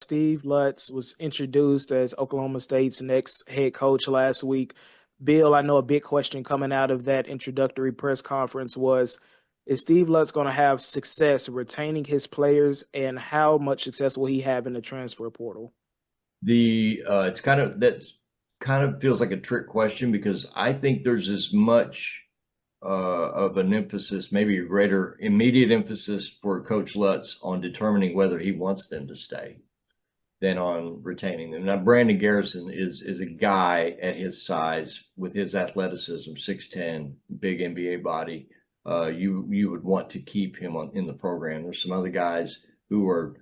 Steve Lutz was introduced as Oklahoma State's next head coach last week. Bill, I know a big question coming out of that introductory press conference was, is Steve Lutz going to have success retaining his players, and how much success will he have in the transfer portal? It's kind of feels like a trick question because I think there's as much of an emphasis, maybe a greater immediate emphasis for Coach Lutz on determining whether he wants them to stay than on retaining them. Now, Brandon Garrison is a guy at his size with his athleticism, 6'10", big NBA body. You would want to keep him in the program. There's some other guys who are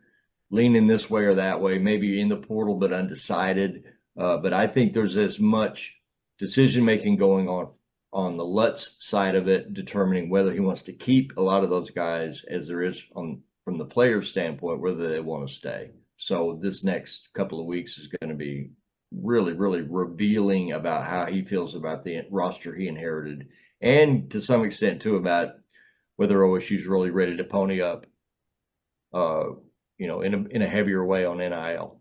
leaning this way or that way, maybe in the portal but undecided. But I think there's as much decision making going on the Lutz side of it, determining whether he wants to keep a lot of those guys as there is from the player's standpoint, whether they want to stay. So this next couple of weeks is going to be really, really revealing about how he feels about the roster he inherited, and to some extent too about whether OSU's really ready to pony up, in a heavier way on NIL.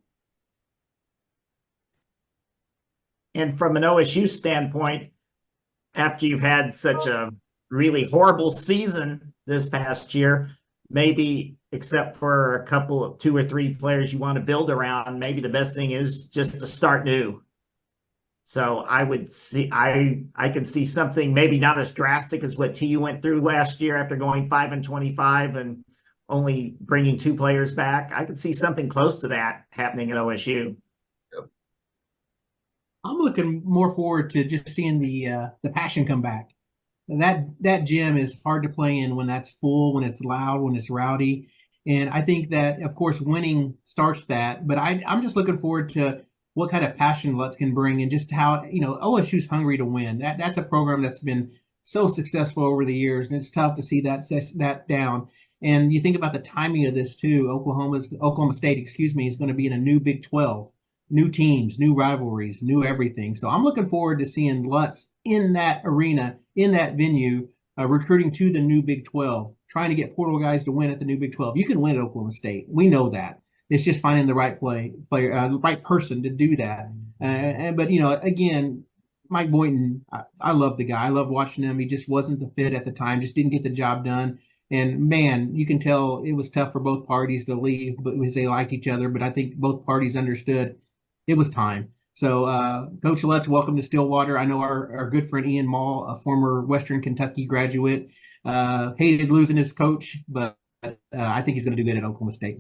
And from an OSU standpoint, after you've had such a really horrible season this past year, maybe except for a couple of 2 or 3 players you want to build around, maybe the best thing is just to start new. So I could see something maybe not as drastic as what TU went through last year after going 5-25 and only bringing 2 players back. I could see something close to that happening at OSU. I'm looking more forward to just seeing the passion come back. And that gym is hard to play in when that's full, when it's loud, when it's rowdy. And I think that, of course, winning starts that. But I'm just looking forward to what kind of passion Lutz can bring, and just how, OSU's hungry to win. That's a program that's been so successful over the years, and it's tough to see that down. And you think about the timing of this too. Oklahoma State, is going to be in a new Big 12, new teams, new rivalries, new everything. So I'm looking forward to seeing Lutz in that arena, in that venue, recruiting to the new Big 12, trying to get portal guys to win at the new Big 12. You can win at Oklahoma State. We know that. It's just finding the right the right person to do that. But again, Mike Boynton, I love the guy. I love watching him. He just wasn't the fit at the time, just didn't get the job done. And man, you can tell it was tough for both parties to leave, but because they liked each other. But I think both parties understood it was time. So, Coach Lutz, welcome to Stillwater. I know our good friend Ian Mall, a former Western Kentucky graduate, hated losing his coach, but I think he's going to do good at Oklahoma State.